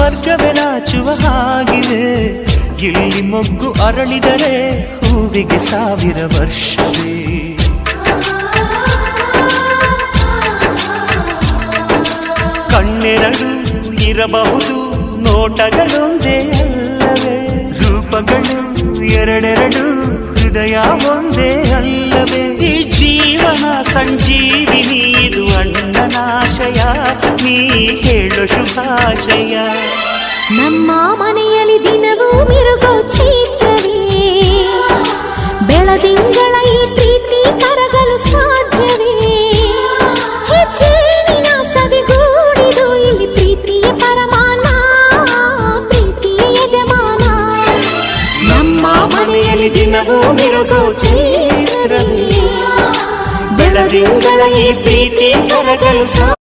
ಸ್ವರ್ಗವೇ ನಾಚುವ ಹಾಗಿದೆ. ಇಲ್ಲಿ ಮೊಗ್ಗು ಅರಳಿದರೆ ಹೂವಿಗೆ 1000 ವರ್ಷವೇ. ಕಣ್ಣೆರಡು ಇರಬಹುದು, ನೋಟಗಳೊಂದೇ ಅಲ್ಲವೇ? ರೂಪಗಳು ಎರಡೆರಡು, ಹೃದಯ ಒಂದೇ ಅಲ್ಲವೇ? ಈ ಜೀವನ ಸಂಜೀವಿನಿ, ಇದು ಅಣ್ಣನಾಶಯ, ನೀ ಹೇಳು ಶುಭಾಶಯ. ನಮ್ಮ ಮನೆಯಲ್ಲಿ ದಿನವೂ ಮಿರುಗೋ ಚೈತ್ರವೇ, ಬೆಳದಿಂಗಳ ಈ ಪ್ರೀತಿ ಕರಗಲು ಸಾಧ್ಯವೇ? ಹೆಜ್ಜೇನಿನ ಸವಿಗೂಡಿದು ಇಲ್ಲಿ ಪ್ರೀತಿಯ ಪರಮಾನ, ಪ್ರೀತಿಯ ಯಜಮಾನ. ನಮ್ಮ ಮನೆಯಲ್ಲಿ ದಿನವೂ ಮಿರುಗೋ ಚೈತ್ರವೇ, ಬೆಳದಿಂಗಳ ಈ ಪ್ರೀತಿ ಕರಗಲು